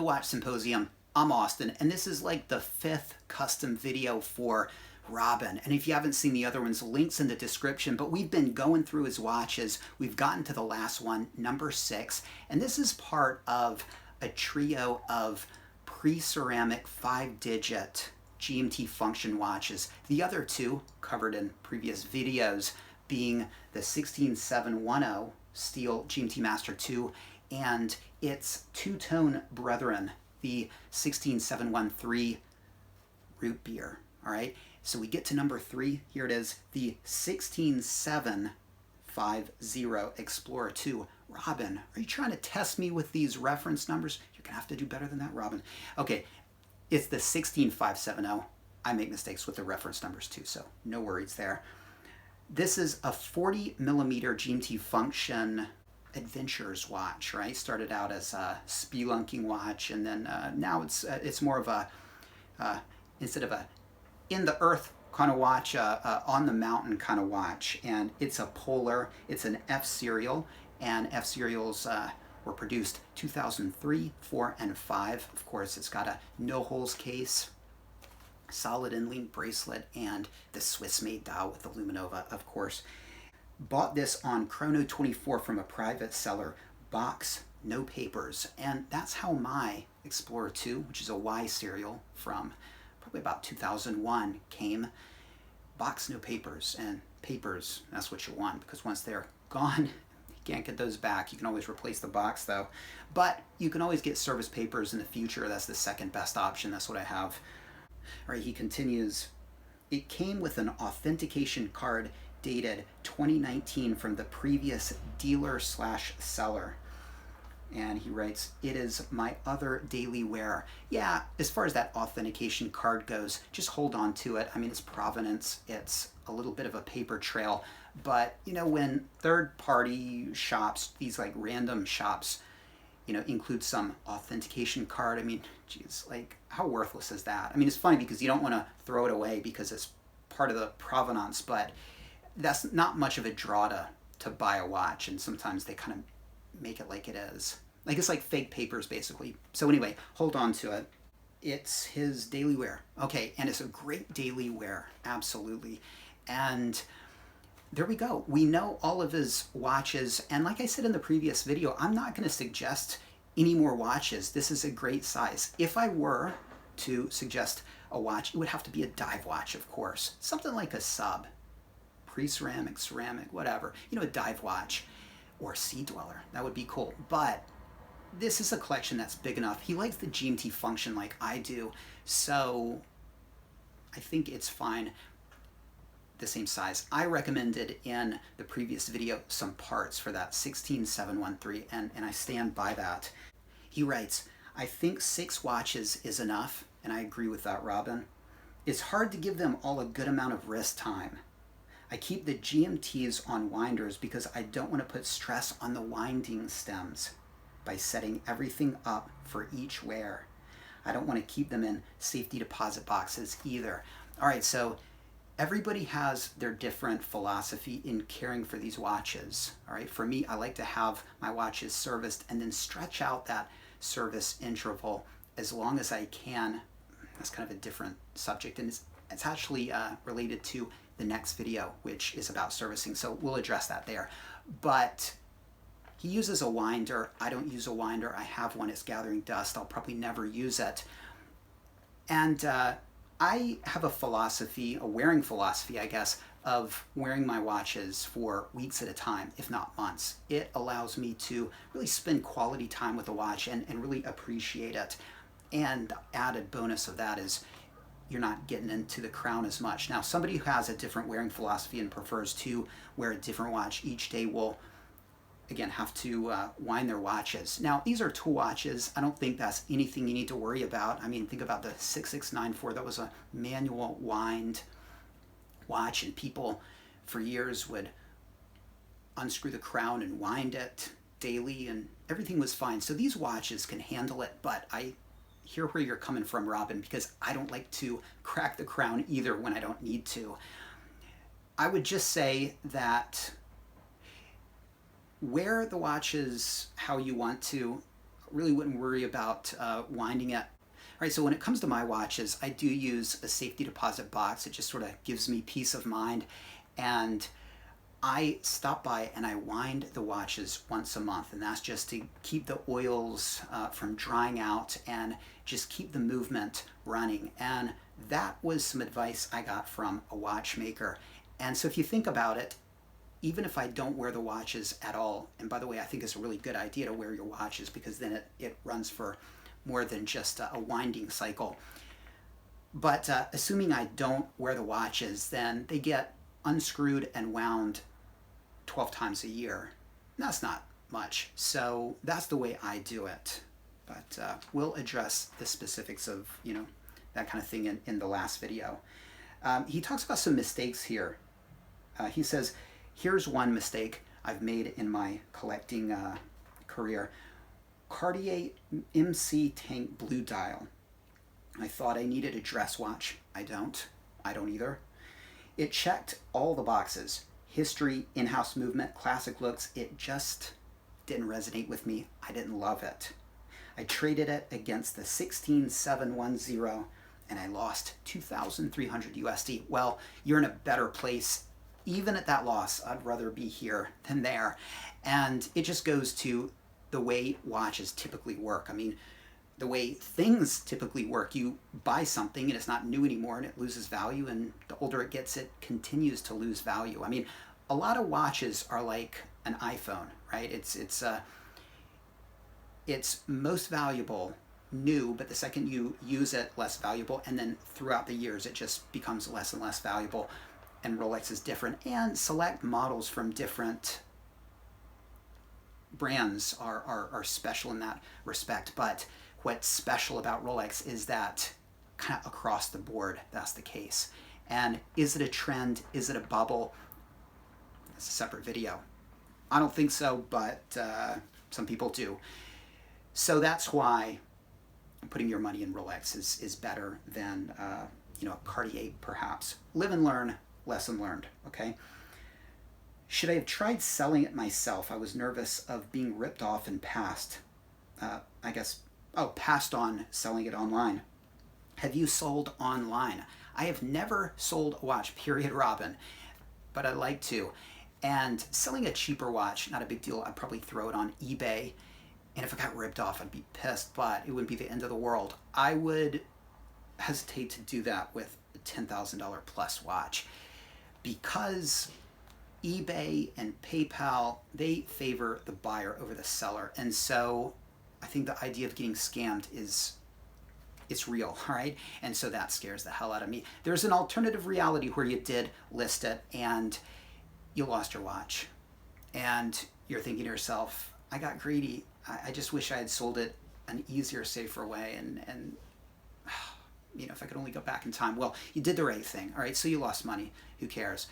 Watch Symposium. I'm Austin, and this is like the 5th custom video for Robin. And if you haven't seen the other ones, links in the description, but we've been going through his watches. We've gotten to the last one, number 6, and this is part of a trio of Preceramic 5-digit GMT function watches. The other two, covered in previous videos, being the 16710 steel GMT Master 2 and its two-tone brethren, the 16713 root beer. All right, so we get to number 3. Here it is, the 16750 Explorer 2. Robin, are you trying to test me with these reference numbers? You're gonna have to do better than that, Robin. Okay, it's the 16570. I make mistakes with the reference numbers too, so no worries there. This is a 40 millimeter GMT function adventurers watch, right? Started out as a spelunking watch, and then now it's more of a instead of a in the earth kind of watch, on the mountain kind of watch, and it's a polar. It's an F serial, and F serials were produced 2003, 4, and 5. Of course, it's got a no holes case, solid inlink bracelet, and the Swiss-made dial with the Luminova, of course. Bought this on Chrono24 from a private seller, box, no papers, and that's how my Explorer 2, which is a Y serial from probably about 2001, came. Box, no papers, and papers, that's what you want, because once they're gone, you can't get those back. You can always replace the box though, but you can always get service papers in the future. That's the second best option. That's what I have. All right, he continues. It came with an authentication card dated 2019 from the previous dealer/seller. And he writes, it is my other daily wear. Yeah, as far as that authentication card goes, just hold on to it. I mean, it's provenance. It's a little bit of a paper trail. But, you know, when third-party shops, these like random shops, you know, include some authentication card, I mean, geez, like how worthless is that? I mean, it's funny because you don't want to throw it away because it's part of the provenance, but that's not much of a draw to buy a watch, and sometimes they kind of make it like it is. Like it's like fake papers, basically. So anyway, hold on to it. It's his daily wear. Okay, and it's a great daily wear, absolutely. And there we go. We know all of his watches, and like I said in the previous video, I'm not going to suggest any more watches. This is a great size. If I were to suggest a watch, it would have to be a dive watch, of course. Something like a sub. Preceramic, ceramic, whatever, you know, a dive watch or Sea Dweller. That would be cool. But this is a collection that's big enough. He likes the GMT function like I do, so I think it's fine the same size. I recommended in the previous video some parts for that 16713, and I stand by that. He writes, I think 6 watches is enough, and I agree with that, Robin. It's hard to give them all a good amount of wrist time. I keep the GMTs on winders because I don't want to put stress on the winding stems by setting everything up for each wear. I don't want to keep them in safety deposit boxes either. All right, so everybody has their different philosophy in caring for these watches. All right, for me, I like to have my watches serviced and then stretch out that service interval as long as I can. That's kind of a different subject, and it's actually related to the next video, which is about servicing, so we'll address that there. But he uses a winder. I don't use a winder. I have one. It's gathering dust. I'll probably never use it. And I have a philosophy, a wearing philosophy, I guess, of wearing my watches for weeks at a time, if not months. It allows me to really spend quality time with the watch and really appreciate it. And the added bonus of that is you're not getting into the crown as much. Now, somebody who has a different wearing philosophy and prefers to wear a different watch each day will, again, have to wind their watches. Now, these are tool watches. I don't think that's anything you need to worry about. I mean, think about the 6694. That was a manual wind watch, and people for years would unscrew the crown and wind it daily, and everything was fine. So these watches can handle it, but I hear where you're coming from, Robin, because I don't like to crack the crown either when I don't need to. I would just say that wear the watches how you want to. really wouldn't worry about winding it. All right, so when it comes to my watches, I do use a safety deposit box. It just sort of gives me peace of mind. And I stop by and I wind the watches once a month, and that's just to keep the oils from drying out and just keep the movement running. And that was some advice I got from a watchmaker. And so if you think about it, even if I don't wear the watches at all, and by the way, I think it's a really good idea to wear your watches because then it runs for more than just a winding cycle. But assuming I don't wear the watches, then they get unscrewed and wound 12 times a year. That's not much. So that's the way I do it. But we'll address the specifics of, that kind of thing in the last video. He talks about some mistakes here. He says, here's one mistake I've made in my collecting career. Cartier MC Tank Blue Dial. I thought I needed a dress watch. I don't either. It checked all the boxes. History, in-house movement, classic looks. It just didn't resonate with me. I didn't love it. I traded it against the 16710 and I lost 2,300 USD. Well, you're in a better place. Even at that loss, I'd rather be here than there. And it just goes to the way watches typically work. I mean, the way things typically work, you buy something and it's not new anymore and it loses value, and the older it gets, it continues to lose value. I mean, a lot of watches are like an iPhone, right? It's most valuable new, but the second you use it, less valuable, and then throughout the years it just becomes less and less valuable. And Rolex is different, and select models from different brands are special in that respect. But what's special about Rolex is that kind of across the board, that's the case. And is it a trend? Is it a bubble? It's a separate video. I don't think so, but some people do. So that's why putting your money in Rolex is better than a Cartier perhaps. Live and learn, lesson learned, okay? Should I have tried selling it myself? I was nervous of being ripped off and passed on selling it online. Have you sold online? I have never sold a watch, period, Robin, but I'd like to. And selling a cheaper watch, not a big deal. I'd probably throw it on eBay. And if it got ripped off, I'd be pissed, but it wouldn't be the end of the world. I would hesitate to do that with a $10,000 plus watch because eBay and PayPal, they favor the buyer over the seller. And so I think the idea of getting scammed it's real, all right? And so that scares the hell out of me. There's an alternative reality where you did list it and you lost your watch. And you're thinking to yourself, I got greedy. I just wish I had sold it an easier, safer way. And if I could only go back in time. Well, you did the right thing, all right? So you lost money. Who cares?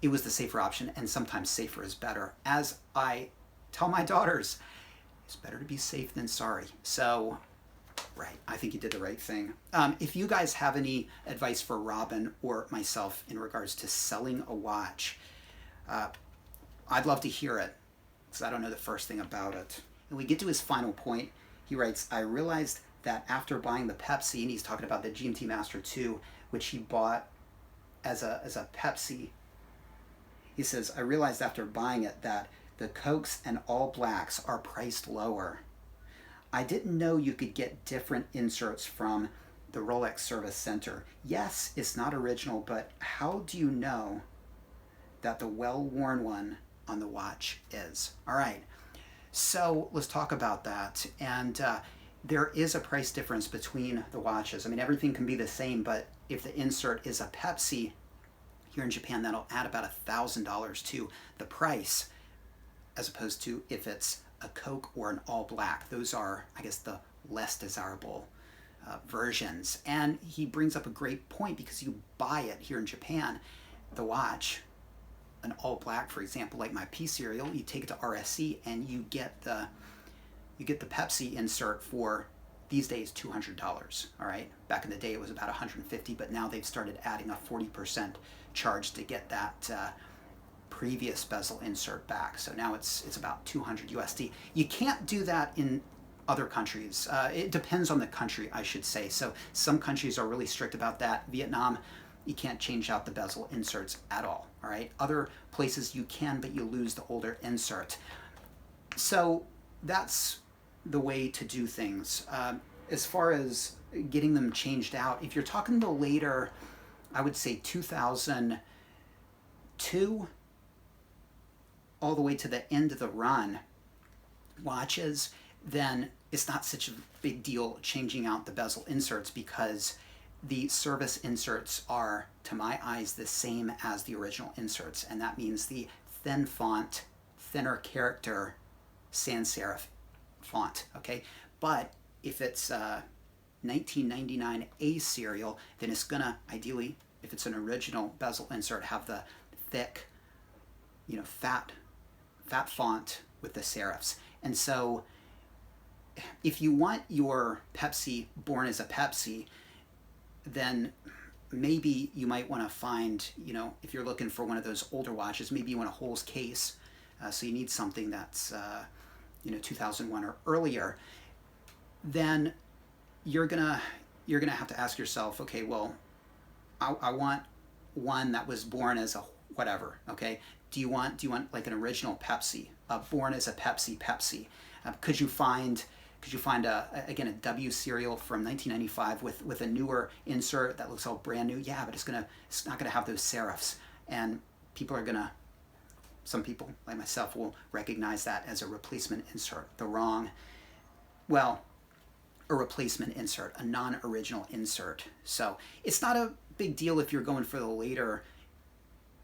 It was the safer option, and sometimes safer is better. As I tell my daughters, it's better to be safe than sorry. So, right, I think you did the right thing. If you guys have any advice for Robin or myself in regards to selling a watch, I'd love to hear it, because I don't know the first thing about it. And we get to his final point. He writes, I realized that after buying the Pepsi, and he's talking about the GMT Master 2, which he bought as a Pepsi. He says, I realized after buying it that the Cokes and All Blacks are priced lower. I didn't know you could get different inserts from the Rolex Service Center. Yes, it's not original, but how do you know that the well-worn one on the watch is? All right, so let's talk about that. And there is a price difference between the watches. I mean, everything can be the same, but if the insert is a Pepsi, here in Japan, that'll add about $1,000 to the price, as opposed to if it's a Coke or an All Black. Those are, I guess, the less desirable versions. And he brings up a great point, because you buy it here in Japan, the watch, an All Black, for example, like my P serial, you take it to RSC and you get the Pepsi insert for, these days, $200. All right, back in the day it was about $150, but now they've started adding a 40% charge to get that previous bezel insert back. So now it's about 200 USD. You can't do that in other countries. It depends on the country, I should say. So some countries are really strict about that. Vietnam, you can't change out the bezel inserts at all. All right. Other places you can, but you lose the older insert. So that's the way to do things. As far as getting them changed out, if you're talking the later, I would say 2002 all the way to the end of the run watches, then it's not such a big deal changing out the bezel inserts, because the service inserts are, to my eyes, the same as the original inserts. And that means the thin font, thinner character sans serif font, okay? But if it's 1999 A serial, then it's gonna, ideally, if it's an original bezel insert, have the thick, fat font with the serifs. And so if you want your Pepsi born as a Pepsi, then maybe you might want to find, if you're looking for one of those older watches, maybe you want a Holes case. So you need something that's, 2001 or earlier. Then you're gonna have to ask yourself, okay, well, I want one that was born as a whatever, okay? Do you want like an original Pepsi, born as a Pepsi? Could you find again a W serial from 1995 with a newer insert that looks all brand new? Yeah, but it's not gonna have those serifs, and some people like myself will recognize that as a replacement insert. A replacement insert, a non-original insert. So it's not a big deal if you're going for the later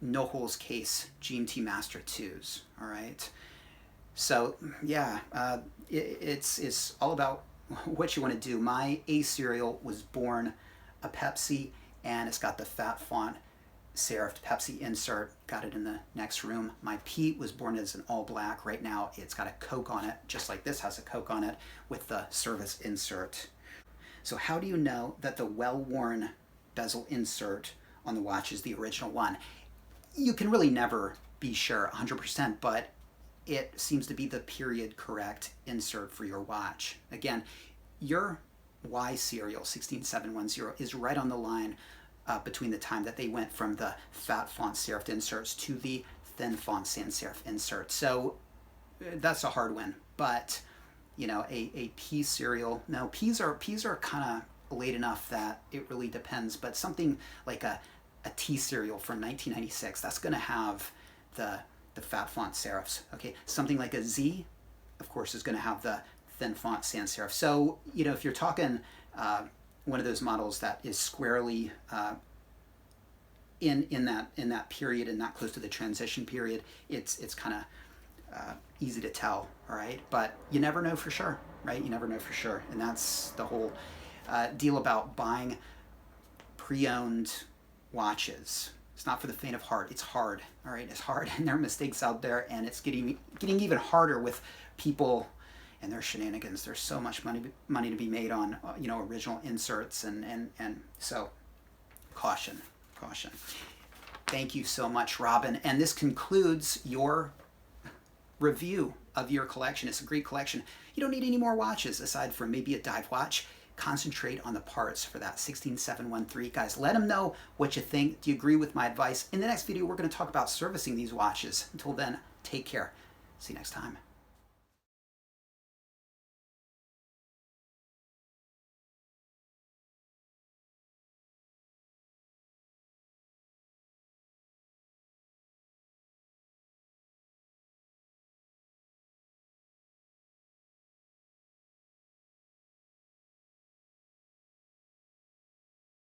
no holes case GMT Master 2s, all right? So yeah, it's all about what you want to do. My A serial was born a Pepsi, and it's got the fat font serifed Pepsi insert, got it in the next room. My P was born as an all black. Right now it's got a Coke on it, just like this has a Coke on it, with the service insert. So how do you know that the well-worn bezel insert on the watch is the original one? You can really never be sure 100%, but it seems to be the period correct insert for your watch. Again, your Y serial 16710 is right on the line between the time that they went from the fat font serifed inserts to the thin font sans serif insert. So that's a hard one. But a P serial, no, P's are kind of late enough that it really depends. But something like a T serial from 1996, that's going to have the fat font serifs. Okay, something like a Z, of course, is going to have the thin font sans serif. So if you're talking one of those models that is squarely in that period and not close to the transition period, it's kind of easy to tell, all right? But you never know for sure, right? You never know for sure, and that's the whole deal about buying pre-owned watches. It's not for the faint of heart. It's hard, all right? It's hard, and there are mistakes out there, and it's getting even harder with people and their shenanigans. There's so much money to be made on original inserts, and so caution. Thank you so much, Robin. And this concludes your review of your collection. It's a great collection. You don't need any more watches aside from maybe a dive watch. Concentrate on the parts for that 16713. Guys, let them know what you think. Do you agree with my advice? In the next video, we're going to talk about servicing these watches. Until then, take care. See you next time.